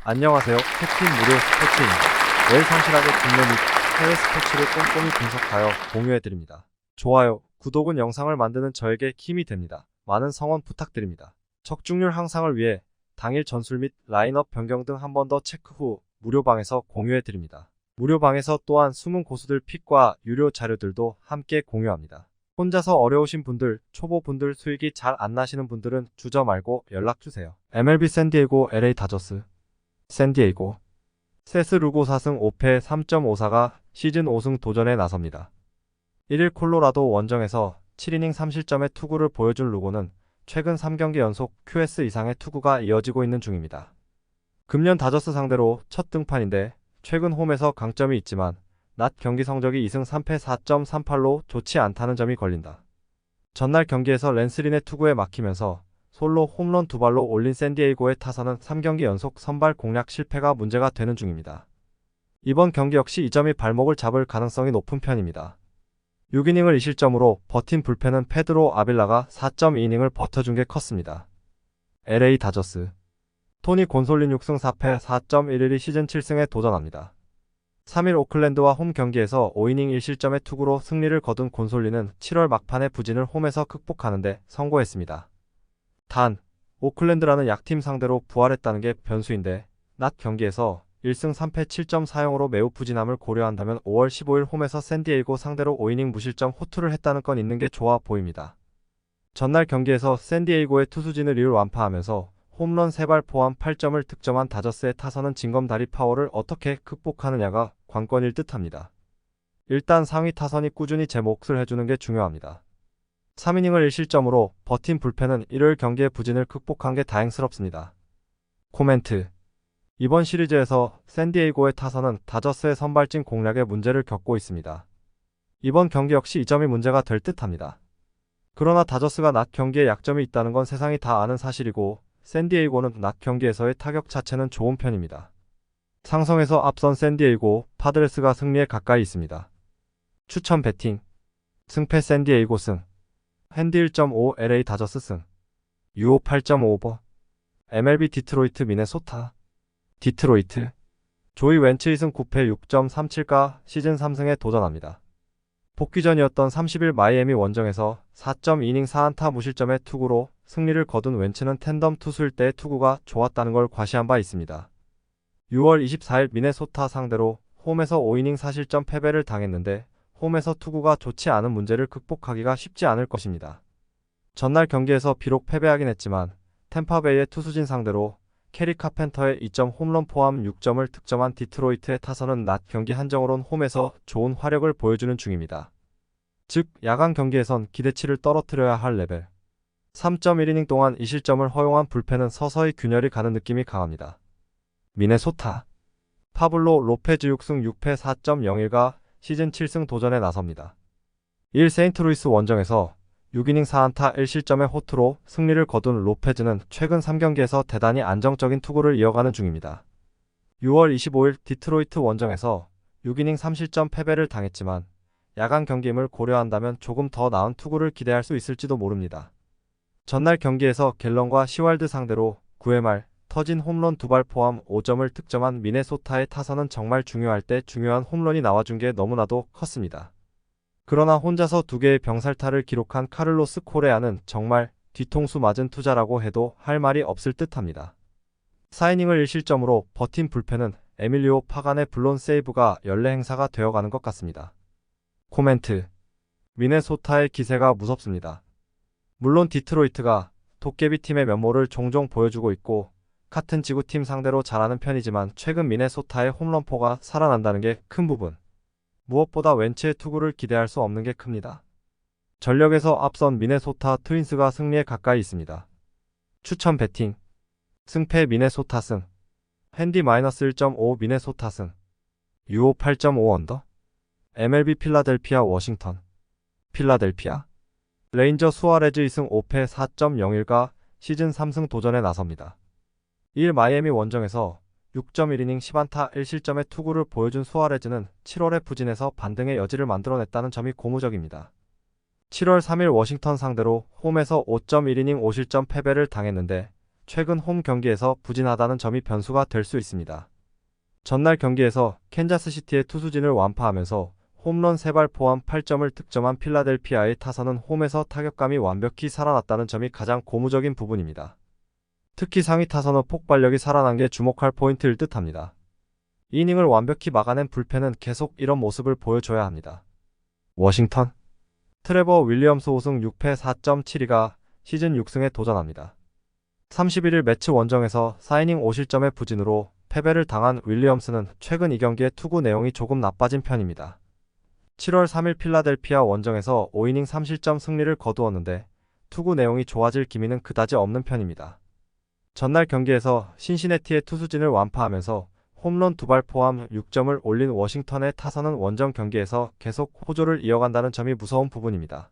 안녕하세요. 캡틴 무료 스포츠입니다. 매일 성실하게 국내 및 해외 스포츠를 꼼꼼히 분석하여 공유해드립니다. 좋아요, 구독은 영상을 만드는 저에게 힘이 됩니다. 많은 성원 부탁드립니다. 적중률 향상을 위해 당일 전술 및 라인업 변경 등 한 번 더 체크 후 무료방에서 공유해드립니다. 무료방에서 또한 숨은 고수들 픽과 유료 자료들도 함께 공유합니다. 혼자서 어려우신 분들, 초보분들 수익이 잘 안 나시는 분들은 주저 말고 연락주세요. MLB 샌디에고 LA 다저스 샌디에이고 세스 루고 4승 5패 3.54가 시즌 5승 도전에 나섭니다. 1일 콜로라도 원정에서 7이닝 3실점의 투구를 보여준 루고는 최근 3경기 연속 QS 이상의 투구가 이어지고 있는 중입니다. 금년 다저스 상대로 첫 등판인데 최근 홈에서 강점이 있지만 낮 경기 성적이 2승 3패 4.38로 좋지 않다는 점이 걸린다. 전날 경기에서 랜스린의 투구에 막히면서 솔로 홈런 2발로 올린 샌디에이고의 타선은 3경기 연속 선발 공략 실패가 문제가 되는 중입니다. 이번 경기 역시 이 점이 발목을 잡을 가능성이 높은 편입니다. 6이닝을 2실점으로 버틴 불펜은 페드로 아빌라가 4.2이닝을 버텨준 게 컸습니다. LA 다저스 토니 곤솔린 6승 4패 4.11이 시즌 7승에 도전합니다. 3일 오클랜드와 홈 경기에서 5이닝 1실점의 투구로 승리를 거둔 곤솔린은 7월 막판의 부진을 홈에서 극복하는데 성공했습니다. 단, 오클랜드라는 약팀 상대로 부활했다는 게 변수인데 낮 경기에서 1승 3패 7.40으로 매우 부진함을 고려한다면 5월 15일 홈에서 샌디에이고 상대로 5이닝 무실점 호투를 했다는 건 있는 게 좋아 보입니다. 전날 경기에서 샌디에이고의 투수진을 이룰 완파하면서 홈런 3발 포함 8점을 득점한 다저스의 타선은 징검다리 파워를 어떻게 극복하느냐가 관건일 듯합니다. 일단 상위 타선이 꾸준히 제 몫을 해주는 게 중요합니다. 3이닝을 1실점으로 버틴 불펜은 일요일 경기의 부진을 극복한 게 다행스럽습니다. 코멘트 이번 시리즈에서 샌디에이고의 타선은 다저스의 선발진 공략에 문제를 겪고 있습니다. 이번 경기 역시 이 점이 문제가 될 듯합니다. 그러나 다저스가 낮 경기에 약점이 있다는 건 세상이 다 아는 사실이고 샌디에이고는 낮 경기에서의 타격 자체는 좋은 편입니다. 상성에서 앞선 샌디에이고 파드레스가 승리에 가까이 있습니다. 추천 배팅 승패 샌디에이고 승 핸디 1.5 LA 다저스 승 유오 8.5버 MLB 디트로이트 미네소타 디트로이트 조이 웬츠 2승 9패 6.37가 시즌 3승에 도전합니다. 복귀전이었던 30일 마이애미 원정에서 4.2이닝 4안타 무실점의 투구로 승리를 거둔 웬츠는 텐덤 투수일 때의 투구가 좋았다는 걸 과시한 바 있습니다. 6월 24일 미네소타 상대로 홈에서 5이닝 4실점 패배를 당했는데 홈에서 투구가 좋지 않은 문제를 극복하기가 쉽지 않을 것입니다. 전날 경기에서 비록 패배하긴 했지만 템파베이의 투수진 상대로 캐리 카펜터의 2점 홈런 포함 6점을 득점한 디트로이트의 타선은 낮 경기 한정으론 홈에서 좋은 화력을 보여주는 중입니다. 즉 야간 경기에선 기대치를 떨어뜨려야 할 레벨. 3.1이닝 동안 2실점을 허용한 불펜은 서서히 균열이 가는 느낌이 강합니다. 미네소타 파블로 로페즈 6승 6패 4.01가 시즌 7승 도전에 나섭니다. 1 세인트루이스 원정에서 6이닝 4안타 1실점의 호투로 승리를 거둔 로페즈는 최근 3경기에서 대단히 안정적인 투구를 이어가는 중입니다. 6월 25일 디트로이트 원정에서 6이닝 3실점 패배를 당했지만 야간 경기임을 고려한다면 조금 더 나은 투구를 기대할 수 있을지도 모릅니다. 전날 경기에서 갤런과 시왈드 상대로 9회 말 터진 홈런 2발 포함 5점을 득점한 미네소타의 타선은 정말 중요할 때 중요한 홈런이 나와준 게 너무나도 컸습니다. 그러나 혼자서 2개의 병살타를 기록한 카를로스 코레아는 정말 뒤통수 맞은 투자라고 해도 할 말이 없을 듯합니다. 4이닝을 1실점으로 버틴 불펜은 에밀리오 파간의 블론 세이브가 연례 행사가 되어가는 것 같습니다. 코멘트 미네소타의 기세가 무섭습니다. 물론 디트로이트가 도깨비 팀의 면모를 종종 보여주고 있고 같은 지구팀 상대로 잘하는 편이지만 최근 미네소타의 홈런포가 살아난다는 게 큰 부분. 무엇보다 웬츠의 투구를 기대할 수 없는 게 큽니다. 전력에서 앞선 미네소타 트윈스가 승리에 가까이 있습니다. 추천 배팅 승패 미네소타 승 핸디 -1.5 미네소타 승 유오 8.5 언더 MLB 필라델피아 워싱턴 필라델피아 레인저 수아레즈 2승 5패 4.01가 시즌 3승 도전에 나섭니다. 1 마이애미 원정에서 6.1이닝 10안타 1실점의 투구를 보여준 수아레즈는 7월의 부진에서 반등의 여지를 만들어냈다는 점이 고무적입니다. 7월 3일 워싱턴 상대로 홈에서 5.1이닝 5실점 패배를 당했는데 최근 홈 경기에서 부진하다는 점이 변수가 될 수 있습니다. 전날 경기에서 캔자스시티의 투수진을 완파하면서 홈런 3발 포함 8점을 득점한 필라델피아의 타선은 홈에서 타격감이 완벽히 살아났다는 점이 가장 고무적인 부분입니다. 특히 상위 타선의 폭발력이 살아난 게 주목할 포인트일 듯합니다. 이닝을 완벽히 막아낸 불펜은 계속 이런 모습을 보여줘야 합니다. 워싱턴 트레버 윌리엄스 5승 6패 4.72가 시즌 6승에 도전합니다. 31일 매치 원정에서 4이닝 5실점의 부진으로 패배를 당한 윌리엄스는 최근 이 경기의 투구 내용이 조금 나빠진 편입니다. 7월 3일 필라델피아 원정에서 5이닝 3실점 승리를 거두었는데 투구 내용이 좋아질 기미는 그다지 없는 편입니다. 전날 경기에서 신시내티의 투수진을 완파하면서 홈런 2발 포함 6점을 올린 워싱턴의 타선은 원정 경기에서 계속 호조를 이어간다는 점이 무서운 부분입니다.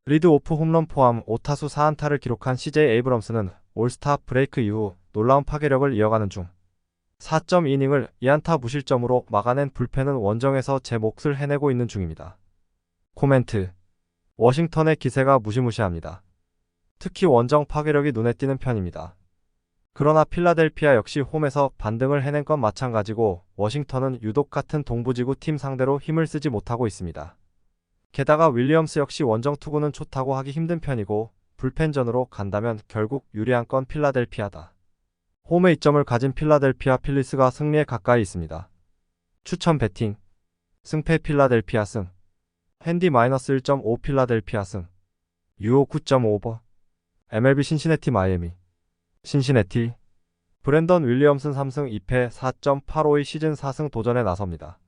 리드오프 홈런 포함 5타수 4안타를 기록한 CJ 에이브럼스는 올스타 브레이크 이후 놀라운 파괴력을 이어가는 중 4.2이닝을 2안타 무실점으로 막아낸 불펜은 원정에서 제 몫을 해내고 있는 중입니다. 코멘트 워싱턴의 기세가 무시무시합니다. 특히 원정 파괴력이 눈에 띄는 편입니다. 그러나 필라델피아 역시 홈에서 반등을 해낸 건 마찬가지고 워싱턴은 유독 같은 동부지구 팀 상대로 힘을 쓰지 못하고 있습니다. 게다가 윌리엄스 역시 원정 투구는 좋다고 하기 힘든 편이고 불펜전으로 간다면 결국 유리한 건 필라델피아다. 홈에 이점을 가진 필라델피아 필리스가 승리에 가까이 있습니다. 추천 배팅 승패 필라델피아 승 핸디 -1.5 필라델피아 승 유오 9.5버 MLB 신시내티 마이애미 신시내티 브랜던 윌리엄슨 3승 2패 4.85의 시즌 4승 도전에 나섭니다.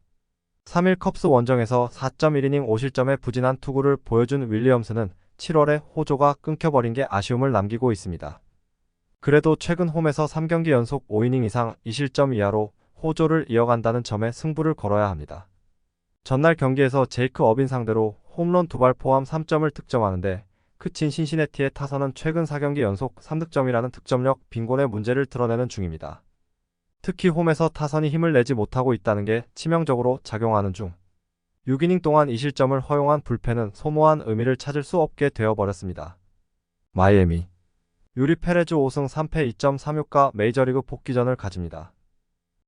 3일 컵스 원정에서 4.1이닝 5실점의 부진한 투구를 보여준 윌리엄스는 7월에 호조가 끊겨버린 게 아쉬움을 남기고 있습니다. 그래도 최근 홈에서 3경기 연속 5이닝 이상 2실점 이하로 호조를 이어간다는 점에 승부를 걸어야 합니다. 전날 경기에서 제이크 어빈 상대로 홈런 2발 포함 3점을 득점하는데 그친 신시내티의 타선은 최근 4경기 연속 3득점이라는 득점력 빈곤의 문제를 드러내는 중입니다. 특히 홈에서 타선이 힘을 내지 못하고 있다는 게 치명적으로 작용하는 중 6이닝 동안 2실점을 허용한 불펜은 소모한 의미를 찾을 수 없게 되어버렸습니다. 마이애미 유리 페레즈 5승 3패 2.36가 메이저리그 복귀전을 가집니다.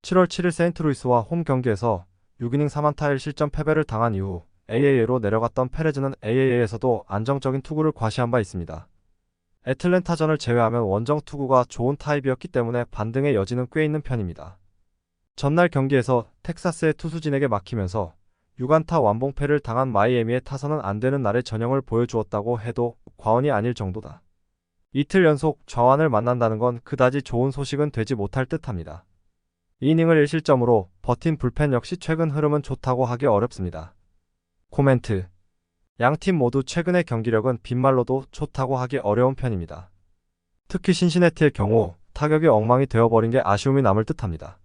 7월 7일 세인트루이스와 홈 경기에서 6이닝 3안타 1실점 패배를 당한 이후 AAA로 내려갔던 페레즈는 AAA에서도 안정적인 투구를 과시한 바 있습니다. 애틀랜타전을 제외하면 원정 투구가 좋은 타입이었기 때문에 반등의 여지는 꽤 있는 편입니다. 전날 경기에서 텍사스의 투수진에게 막히면서 6안타 완봉패를 당한 마이애미의 타선은 안되는 날의 전형을 보여주었다고 해도 과언이 아닐 정도다. 이틀 연속 좌완을 만난다는 건 그다지 좋은 소식은 되지 못할 듯합니다. 이닝을 1실점으로 버틴 불펜 역시 최근 흐름은 좋다고 하기 어렵습니다. 코멘트 양팀 모두 최근의 경기력은 빈말로도 좋다고 하기 어려운 편입니다. 특히 신시내티의 경우 타격이 엉망이 되어버린 게 아쉬움이 남을 듯합니다.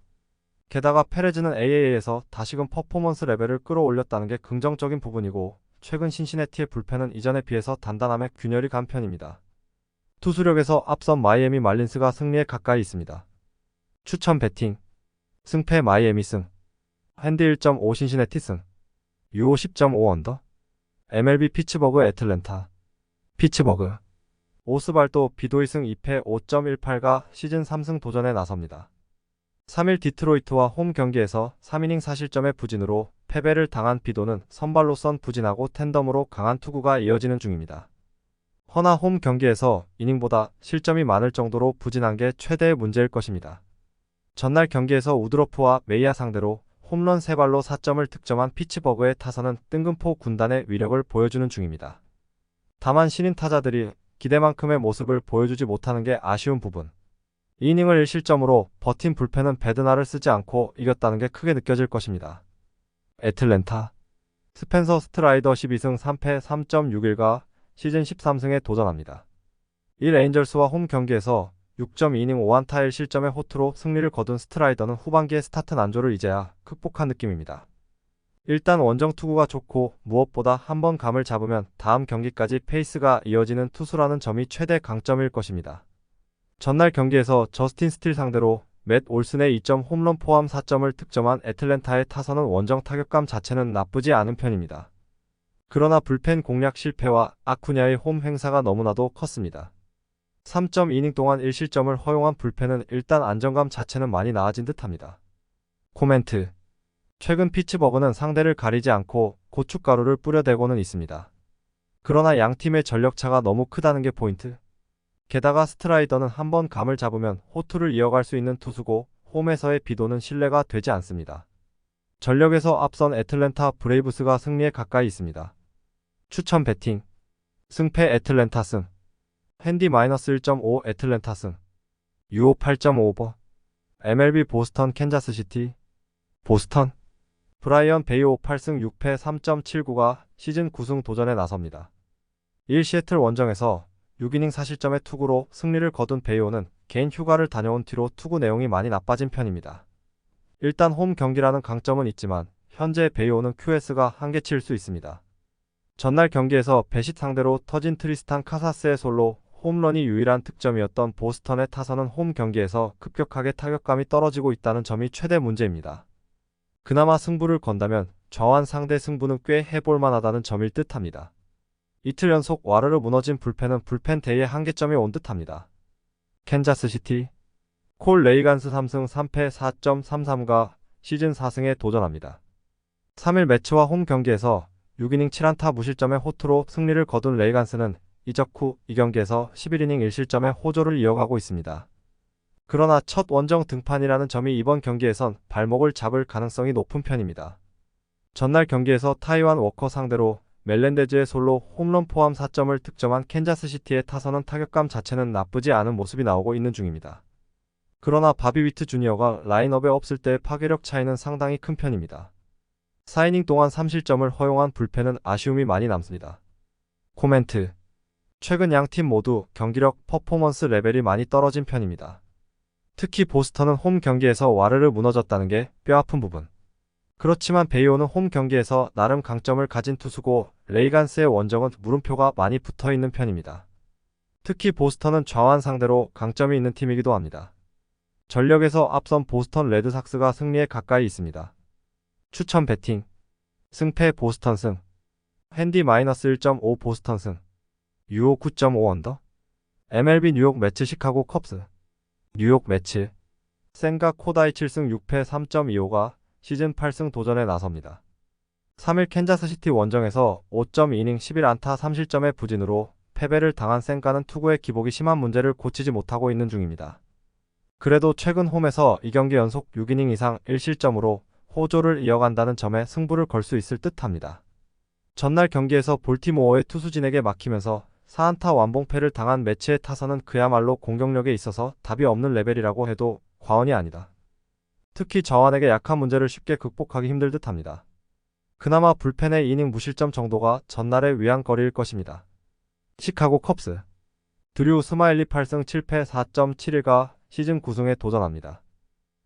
게다가 페레즈는 AAA에서 다시금 퍼포먼스 레벨을 끌어올렸다는 게 긍정적인 부분이고 최근 신시내티의 불펜은 이전에 비해서 단단함에 균열이 간 편입니다. 투수력에서 앞선 마이애미 말린스가 승리에 가까이 있습니다. 추천 배팅 승패 마이애미 승 핸디 1.5 신시내티 승 유오 10.5 언더 MLB 피츠버그 애틀랜타 피츠버그 오스발도 비도이승 2패 5.18가 시즌 3승 도전에 나섭니다. 3일 디트로이트와 홈 경기에서 3이닝 4실점의 부진으로 패배를 당한 비도는 선발로선 부진하고 텐덤으로 강한 투구가 이어지는 중입니다. 허나 홈 경기에서 이닝보다 실점이 많을 정도로 부진한 게 최대의 문제일 것입니다. 전날 경기에서 우드로프와 메이아 상대로 홈런 3발로 4점을 득점한 피츠버그의 타선은 뜬금포 군단의 위력을 보여주는 중입니다. 다만 신인 타자들이 기대만큼의 모습을 보여주지 못하는 게 아쉬운 부분. 이닝을 1실점으로 버틴 불펜은 배드나를 쓰지 않고 이겼다는 게 크게 느껴질 것입니다. 애틀랜타 스펜서 스트라이더 12승 3패 3.61가 시즌 13승에 도전합니다. 이 레인저스와 홈 경기에서 6.2이닝 5안타 1실점의 호투로 승리를 거둔 스트라이더는 후반기의 스타트 난조를 이제야 극복한 느낌입니다. 일단 원정 투구가 좋고 무엇보다 한번 감을 잡으면 다음 경기까지 페이스가 이어지는 투수라는 점이 최대 강점일 것입니다. 전날 경기에서 저스틴 스틸 상대로 맷 올슨의 2점 홈런 포함 4점을 득점한 애틀랜타의 타선은 원정 타격감 자체는 나쁘지 않은 편입니다. 그러나 불펜 공략 실패와 아쿠냐의 홈 행사가 너무나도 컸습니다. 3.2이닝 동안 1실점을 허용한 불펜은 일단 안정감 자체는 많이 나아진 듯합니다. 코멘트. 최근 피츠버그는 상대를 가리지 않고 고춧가루를 뿌려대고는 있습니다. 그러나 양팀의 전력차가 너무 크다는 게 포인트. 게다가 스트라이더는 한번 감을 잡으면 호투를 이어갈 수 있는 투수고 홈에서의 비도는 신뢰가 되지 않습니다. 전력에서 앞선 애틀랜타 브레이브스가 승리에 가까이 있습니다. 추천 배팅. 승패 애틀랜타 승. 핸디 -1.5 애틀랜타 승. 유오 8.5버. MLB 보스턴 캔자스시티. 보스턴. 브라이언 베이오 8승 6패 3.79가 시즌 9승 도전에 나섭니다. 1 시애틀 원정에서 6이닝 4실점의 투구로 승리를 거둔 베이오는 개인 휴가를 다녀온 뒤로 투구 내용이 많이 나빠진 편입니다. 일단 홈 경기라는 강점은 있지만 현재 베이오는 QS가 한계치일 수 있습니다. 전날 경기에서 배싯 상대로 터진 트리스탄 카사스의 솔로 홈런이 유일한 특점이었던 보스턴의 타선은 홈 경기에서 급격하게 타격감이 떨어지고 있다는 점이 최대 문제입니다. 그나마 승부를 건다면 저한 상대 승부는 꽤 해볼 만하다는 점일 듯합니다. 이틀 연속 와르르 무너진 불펜은 불펜 데이의 한계점이 온 듯합니다. 캔자스시티. 콜 레이간스 3승 3패 4.33가 시즌 4승에 도전합니다. 3일 매치와 홈 경기에서 6이닝 7안타 무실점의 호투로 승리를 거둔 레이간스는 이적 후 이 경기에서 11이닝 1실점의 호조를 이어가고 있습니다. 그러나 첫 원정 등판이라는 점이 이번 경기에선 발목을 잡을 가능성이 높은 편입니다. 전날 경기에서 타이완 워커 상대로 멜렌데즈의 솔로 홈런 포함 4점을 득점한 캔자스시티의 타선은 타격감 자체는 나쁘지 않은 모습이 나오고 있는 중입니다. 그러나 바비 위트 주니어가 라인업에 없을 때의 파괴력 차이는 상당히 큰 편입니다. 4이닝 동안 3실점을 허용한 불펜은 아쉬움이 많이 남습니다. 코멘트. 최근 양팀 모두 경기력, 퍼포먼스 레벨이 많이 떨어진 편입니다. 특히 보스턴은 홈 경기에서 와르르 무너졌다는 게 뼈아픈 부분. 그렇지만 베이오는 홈 경기에서 나름 강점을 가진 투수고 레이간스의 원정은 물음표가 많이 붙어있는 편입니다. 특히 보스턴은 좌완 상대로 강점이 있는 팀이기도 합니다. 전력에서 앞선 보스턴 레드삭스가 승리에 가까이 있습니다. 추천 배팅. 승패 보스턴 승. 핸디 -1.5 보스턴 승. 유오 9.5 언더. MLB 뉴욕 매치 시카고 컵스. 뉴욕 매치. 센과 코다이 7승 6패 3.25가 시즌 8승 도전에 나섭니다. 3일 캔자스시티 원정에서 5.2이닝 11안타 3실점의 부진으로 패배를 당한 센가는 투구의 기복이 심한 문제를 고치지 못하고 있는 중입니다. 그래도 최근 홈에서 2경기 연속 6이닝 이상 1실점으로 호조를 이어간다는 점에 승부를 걸 수 있을 듯합니다. 전날 경기에서 볼티모어의 투수진에게 막히면서 4안타 완봉패를 당한 매치의 타선은 그야말로 공격력에 있어서 답이 없는 레벨이라고 해도 과언이 아니다. 특히 저완에게 약한 문제를 쉽게 극복하기 힘들 듯합니다. 그나마 불펜의 이닝 무실점 정도가 전날의 위안거리일 것입니다. 시카고 컵스. 드류 스마일리 8승 7패 4.71가 시즌 9승에 도전합니다.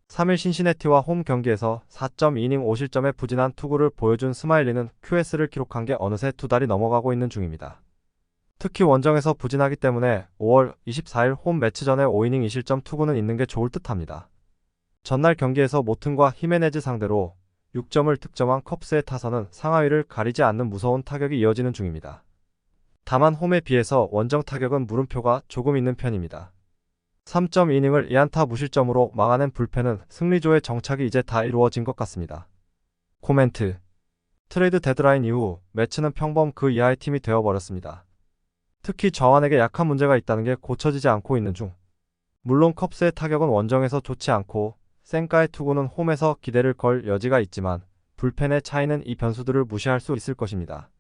3일 신시내티와 홈 경기에서 4.2이닝 5실점의 부진한 투구를 보여준 스마일리는 QS를 기록한 게 어느새 2달이 넘어가고 있는 중입니다. 특히 원정에서 부진하기 때문에 5월 24일 홈 매치 전에 5이닝 2실점 투구는 있는 게 좋을 듯합니다. 전날 경기에서 모튼과 히메네즈 상대로 6점을 득점한 컵스의 타선은 상하위를 가리지 않는 무서운 타격이 이어지는 중입니다. 다만 홈에 비해서 원정 타격은 물음표가 조금 있는 편입니다. 3.2이닝을 2안타 무실점으로 막아낸 불펜은 승리조의 정착이 이제 다 이루어진 것 같습니다. 코멘트. 트레이드 데드라인 이후 매치는 평범 그 이하의 팀이 되어버렸습니다. 특히 저완에게 약한 문제가 있다는 게 고쳐지지 않고 있는 중. 물론 컵스의 타격은 원정에서 좋지 않고 센카의 투구는 홈에서 기대를 걸 여지가 있지만 불펜의 차이는 이 변수들을 무시할 수 있을 것입니다.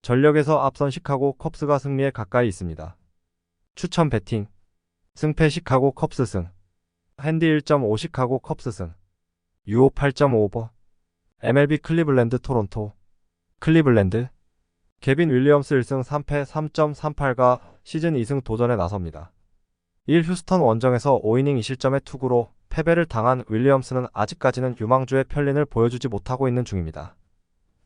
전력에서 앞선 시카고 컵스가 승리에 가까이 있습니다. 추천 배팅. 승패 시카고 컵스 승. 핸디 1.5 시카고 컵스 승. 유오 8.5버. MLB 클리블랜드 토론토. 클리블랜드. 개빈 윌리엄스 1승 3패 3.38가 시즌 2승 도전에 나섭니다. 1 휴스턴 원정에서 5이닝 2실점의 투구로 패배를 당한 윌리엄스는 아직까지는 유망주의 편린을 보여주지 못하고 있는 중입니다.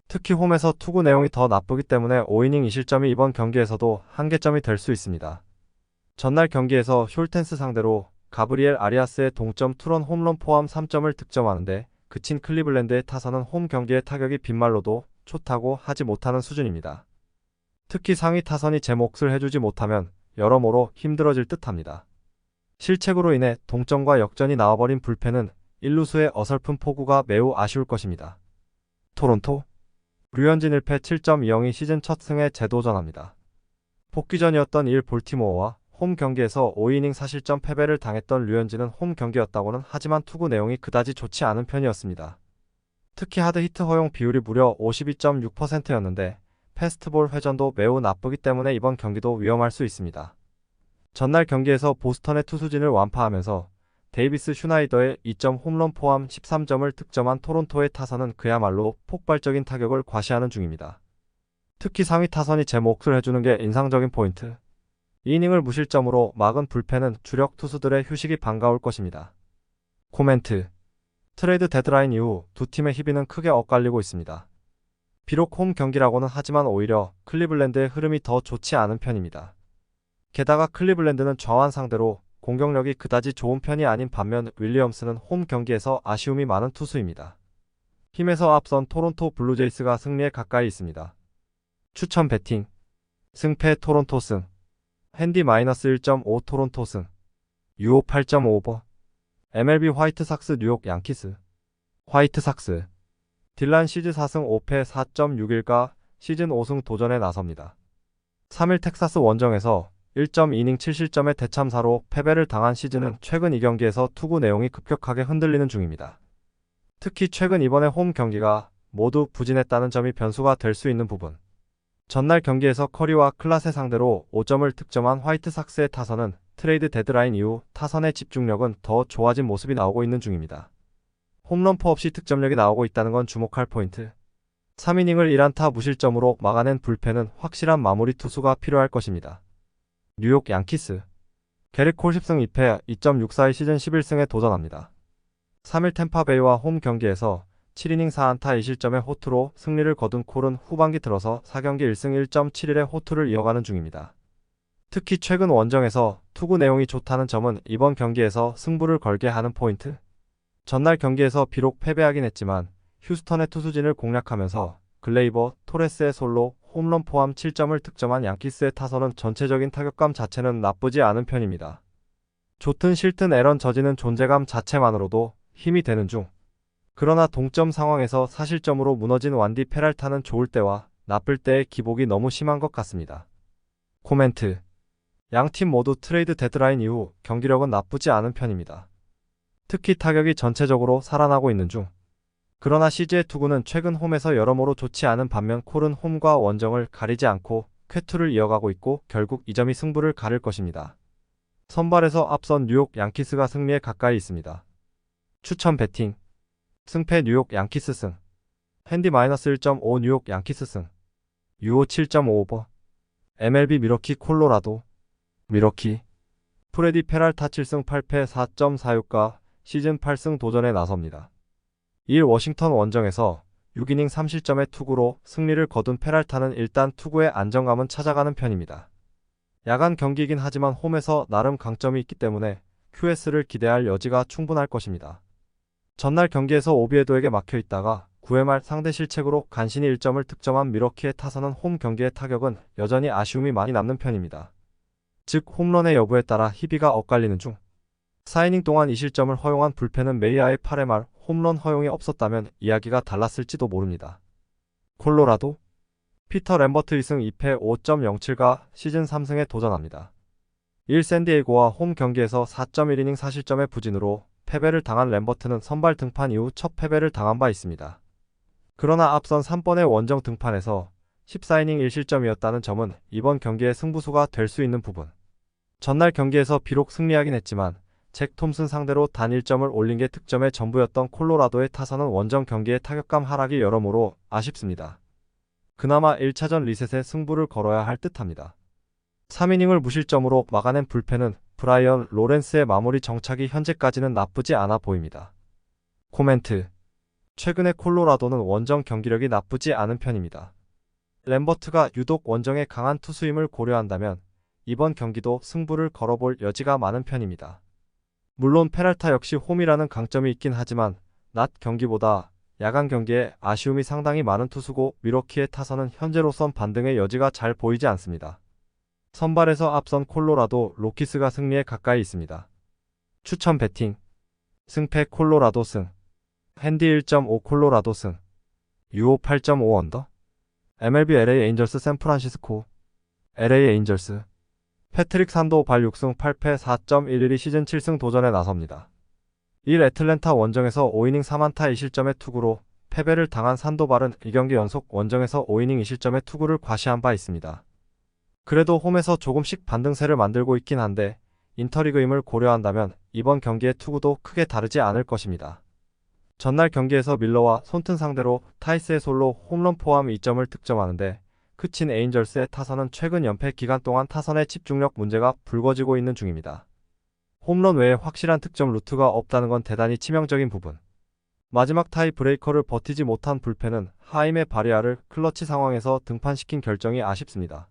특히 홈에서 투구 내용이 더 나쁘기 때문에 5이닝 2실점이 이번 경기에서도 한계점이 될 수 있습니다. 전날 경기에서 숄텐스 상대로 가브리엘 아리아스의 동점 투런 홈런 포함 3점을 득점하는데 그친 클리블랜드의 타선은 홈 경기의 타격이 빈말로도 좋다고 하지 못하는 수준입니다. 특히 상위 타선이 제 몫을 해주지 못하면 여러모로 힘들어질 듯합니다. 실책으로 인해 동점과 역전이 나와버린 불펜은 1루수의 어설픈 포구가 매우 아쉬울 것입니다. 토론토 류현진 1패 7.20이 시즌 첫 승에 재도전합니다. 복귀전이었던 1 볼티모어와 홈 경기에서 5이닝 사실점 패배를 당했던 류현진은 홈 경기였다고는 하지만 투구 내용이 그다지 좋지 않은 편이었습니다. 특히 하드 히트 허용 비율이 무려 52.6%였는데 패스트볼 회전도 매우 나쁘기 때문에 이번 경기도 위험할 수 있습니다. 전날 경기에서 보스턴의 투수진을 완파하면서 데이비스 슈나이더의 2점 홈런 포함 13점을 득점한 토론토의 타선은 그야말로 폭발적인 타격을 과시하는 중입니다. 특히 상위 타선이 제 몫을 해주는 게 인상적인 포인트. 2이닝을 무실점으로 막은 불펜은 주력 투수들의 휴식이 반가울 것입니다. 코멘트. 트레이드 데드라인 이후 두 팀의 희비는 크게 엇갈리고 있습니다. 비록 홈 경기라고는 하지만 오히려 클리블랜드의 흐름이 더 좋지 않은 편입니다. 게다가 클리블랜드는 좌완 상대로 공격력이 그다지 좋은 편이 아닌 반면 윌리엄스는 홈 경기에서 아쉬움이 많은 투수입니다. 힘에서 앞선 토론토 블루제이스가 승리에 가까이 있습니다. 추천 배팅. 승패 토론토 승. 핸디 -1.5 토론토 승. 유오 8.5버. MLB 화이트삭스 뉴욕 양키스. 화이트삭스. 딜란 시즌 4승 5패 4.61가 시즌 5승 도전에 나섭니다. 3일 텍사스 원정에서 1.2이닝 7실점의 대참사로 패배를 당한 시즌은 최근 2경기에서 투구 내용이 급격하게 흔들리는 중입니다. 특히 최근 이번에 홈 경기가 모두 부진했다는 점이 변수가 될 수 있는 부분. 전날 경기에서 커리와 클라세 상대로 5점을 득점한 화이트삭스의 타선은 트레이드 데드라인 이후 타선의 집중력은 더 좋아진 모습이 나오고 있는 중입니다. 홈런포 없이 득점력이 나오고 있다는 건 주목할 포인트. 3이닝을 1안타 무실점으로 막아낸 불펜은 확실한 마무리 투수가 필요할 것입니다. 뉴욕 양키스. 게릭 콜 10승 2패 2.64의 시즌 11승에 도전합니다. 3일 템파베이와 홈 경기에서 7이닝 4안타 2실점의 호투로 승리를 거둔 콜은 후반기 들어서 4경기 1승 1.71의 호투를 이어가는 중입니다. 특히 최근 원정에서 투구 내용이 좋다는 점은 이번 경기에서 승부를 걸게 하는 포인트. 전날 경기에서 비록 패배하긴 했지만 휴스턴의 투수진을 공략하면서 글레이버, 토레스의 솔로, 홈런 포함 7점을 득점한 양키스의 타선은 전체적인 타격감 자체는 나쁘지 않은 편입니다. 좋든 싫든 에런 저지는 존재감 자체만으로도 힘이 되는 중. 그러나 동점 상황에서 사실점으로 무너진 완디 페랄타는 좋을 때와 나쁠 때의 기복이 너무 심한 것 같습니다. 코멘트. 양팀 모두 트레이드 데드라인 이후 경기력은 나쁘지 않은 편입니다. 특히 타격이 전체적으로 살아나고 있는 중. 그러나 CG의 투구는 최근 홈에서 여러모로 좋지 않은 반면 콜은 홈과 원정을 가리지 않고 쾌투를 이어가고 있고 결국 이 점이 승부를 가를 것입니다. 선발에서 앞선 뉴욕 양키스가 승리에 가까이 있습니다. 추천 배팅. 승패 뉴욕 양키스 승. 핸디 -1.5 뉴욕 양키스 승. 유오 7.5버. MLB 미러키 콜로라도. 미러키. 프레디 페랄타 7승 8패 4.46가 시즌 8승 도전에 나섭니다. 2일 워싱턴 원정에서 6이닝 3실점의 투구로 승리를 거둔 페랄타는 일단 투구의 안정감은 찾아가는 편입니다. 야간 경기이긴 하지만 홈에서 나름 강점이 있기 때문에 QS를 기대할 여지가 충분할 것입니다. 전날 경기에서 오비에도에게 막혀있다가 9회 말 상대 실책으로 간신히 1점을 득점한 미러키의 타선은 홈 경기의 타격은 여전히 아쉬움이 많이 남는 편입니다. 즉 홈런의 여부에 따라 희비가 엇갈리는 중. 4이닝 동안 2실점을 허용한 불펜은 메이아의 8회 말 홈런 허용이 없었다면 이야기가 달랐을지도 모릅니다. 콜로라도. 피터 램버트 2승 2패 5.07가 시즌 3승에 도전합니다. 1 샌디에이고와 홈 경기에서 4.1이닝 4실점의 부진으로 패배를 당한 램버트는 선발 등판 이후 첫 패배를 당한 바 있습니다. 그러나 앞선 3번의 원정 등판에서 14이닝 1실점이었다는 점은 이번 경기의 승부수가 될 수 있는 부분. 전날 경기에서 비록 승리하긴 했지만 잭 톰슨 상대로 단 1점을 올린 게 득점의 전부였던 콜로라도의 타선은 원정 경기의 타격감 하락이 여러모로 아쉽습니다. 그나마 1차전 리셋에 승부를 걸어야 할 듯합니다. 3이닝을 무실점으로 막아낸 불펜은 브라이언 로렌스의 마무리 정착이 현재까지는 나쁘지 않아 보입니다. 코멘트. 최근에 콜로라도는 원정 경기력이 나쁘지 않은 편입니다. 램버트가 유독 원정에 강한 투수임을 고려한다면 이번 경기도 승부를 걸어볼 여지가 많은 편입니다. 물론 페랄타 역시 홈이라는 강점이 있긴 하지만 낮 경기보다 야간 경기에 아쉬움이 상당히 많은 투수고 미러키의 타선은 현재로선 반등의 여지가 잘 보이지 않습니다. 선발에서 앞선 콜로라도 로키스가 승리에 가까이 있습니다. 추천 배팅. 승패 콜로라도 승. 핸디 1.5 콜로라도 승. 유오 8.5 언더. MLB LA 에인절스 샌프란시스코. LA 에인절스. 패트릭 산도 발 6승 8패 4.11이 시즌 7승 도전에 나섭니다. 1 애틀랜타 원정에서 5이닝 4안타 2실점의 투구로 패배를 당한 산도발은 2경기 연속 원정에서 5이닝 2실점의 투구를 과시한 바 있습니다. 그래도 홈에서 조금씩 반등세를 만들고 있긴 한데 인터리그임을 고려한다면 이번 경기의 투구도 크게 다르지 않을 것입니다. 전날 경기에서 밀러와 손튼 상대로 타이스의 솔로 홈런 포함 2점을 득점하는데 그친 에인절스의 타선은 최근 연패 기간 동안 타선의 집중력 문제가 불거지고 있는 중입니다. 홈런 외에 확실한 득점 루트가 없다는 건 대단히 치명적인 부분. 마지막 타이 브레이커를 버티지 못한 불펜은 하임의 바리아를 클러치 상황에서 등판시킨 결정이 아쉽습니다.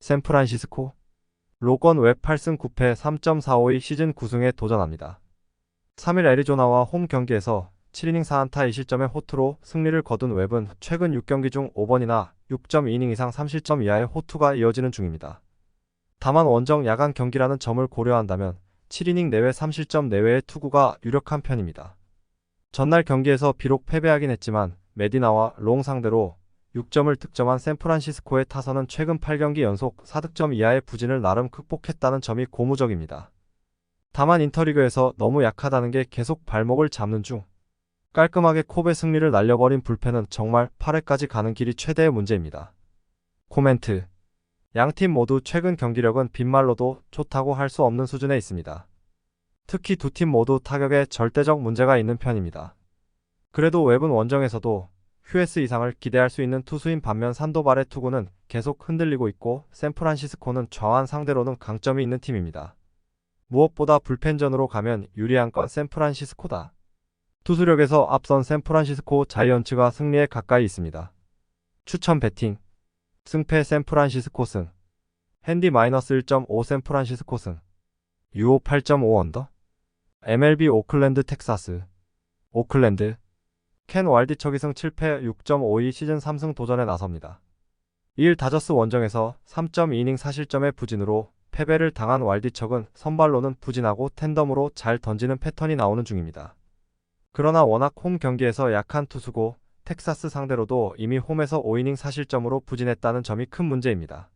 샌프란시스코. 로건 웹 8승 9패 3.45의 시즌 9승에 도전합니다. 3일 애리조나와 홈 경기에서 7이닝 4안타 2실점의 호투로 승리를 거둔 웹은 최근 6경기 중 5번이나 6.2이닝 이상 3실점 이하의 호투가 이어지는 중입니다. 다만 원정 야간 경기라는 점을 고려한다면 7이닝 내외 3실점 내외의 투구가 유력한 편입니다. 전날 경기에서 비록 패배하긴 했지만 메디나와 롱 상대로 6점을 득점한 샌프란시스코의 타선은 최근 8경기 연속 4득점 이하의 부진을 나름 극복했다는 점이 고무적입니다. 다만 인터리그에서 너무 약하다는 게 계속 발목을 잡는 중 깔끔하게 콥의 승리를 날려버린 불펜은 정말 8회까지 가는 길이 최대의 문제입니다. 코멘트. 양팀 모두 최근 경기력은 빈말로도 좋다고 할 수 없는 수준에 있습니다. 특히 두 팀 모두 타격에 절대적 문제가 있는 편입니다. 그래도 웹은 원정에서도 QS 이상을 기대할 수 있는 투수인 반면 산도발의 투구는 계속 흔들리고 있고 샌프란시스코는 좌완 상대로는 강점이 있는 팀입니다. 무엇보다 불펜전으로 가면 유리한 건 샌프란시스코다. 투수력에서 앞선 샌프란시스코 자이언츠가 승리에 가까이 있습니다. 추천 배팅. 승패 샌프란시스코 승. 핸디 -1.5 샌프란시스코 승. 유오 8.5 언더. MLB 오클랜드 텍사스. 오클랜드. 켄 왈디척이 승 7패 6.52 시즌 3승 도전에 나섭니다. 2일 다저스 원정에서 3.2이닝 4실점의 부진으로 패배를 당한 왈디척은 선발로는 부진하고 텐덤으로 잘 던지는 패턴이 나오는 중입니다. 그러나 워낙 홈 경기에서 약한 투수고 텍사스 상대로도 이미 홈에서 5이닝 4실점으로 부진했다는 점이 큰 문제입니다.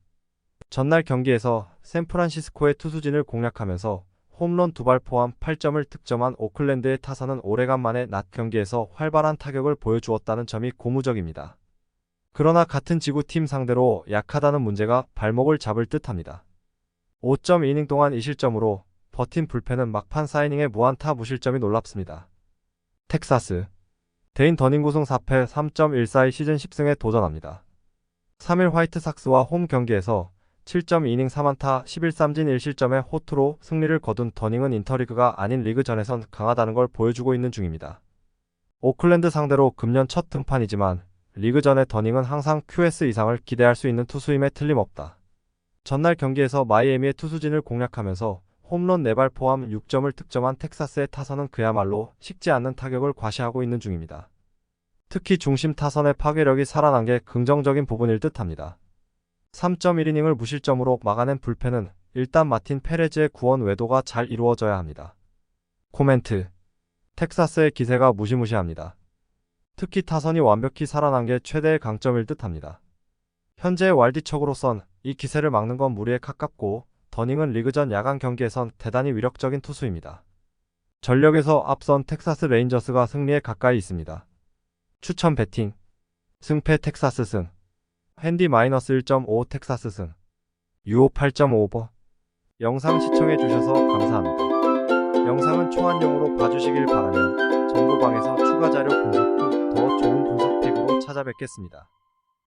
전날 경기에서 샌프란시스코의 투수진을 공략하면서 홈런 2발 포함 8점을 득점한 오클랜드의 타선은 오래간만에 낮 경기에서 활발한 타격을 보여주었다는 점이 고무적입니다. 그러나 같은 지구팀 상대로 약하다는 문제가 발목을 잡을 듯합니다. 5.2이닝 동안 2실점으로 버틴 불펜은 막판 4이닝의 무안타 무실점이 놀랍습니다. 텍사스. 데인 더닝구승 4패 3.14의 시즌 10승에 도전합니다. 3일 화이트삭스와 홈 경기에서 7.2이닝 3안타 11삼진 1실점의 호투로 승리를 거둔 더닝은 인터리그가 아닌 리그전에선 강하다는 걸 보여주고 있는 중입니다. 오클랜드 상대로 금년 첫 등판이지만 리그전의 더닝은 항상 QS 이상을 기대할 수 있는 투수임에 틀림없다. 전날 경기에서 마이애미의 투수진을 공략하면서 홈런 4발 포함 6점을 득점한 텍사스의 타선은 그야말로 식지 않는 타격을 과시하고 있는 중입니다. 특히 중심 타선의 파괴력이 살아난 게 긍정적인 부분일 듯합니다. 3.1이닝을 무실점으로 막아낸 불펜은 일단 마틴 페레즈의 구원 외도가 잘 이루어져야 합니다. 코멘트. 텍사스의 기세가 무시무시합니다. 특히 타선이 완벽히 살아난 게 최대의 강점일 듯합니다. 현재의 왈디척으로선 이 기세를 막는 건 무리에 가깝고 더닝은 리그전 야간 경기에선 대단히 위력적인 투수입니다. 전력에서 앞선 텍사스 레인저스가 승리에 가까이 있습니다. 추천 배팅. 승패 텍사스 승. 핸디 -1.5 텍사스 승. 유오 8.5버. 영상 시청해주셔서 감사합니다. 영상은 초안용으로 봐주시길 바라며 정보방에서 추가 자료 분석 후 더 좋은 분석 팁으로 찾아뵙겠습니다.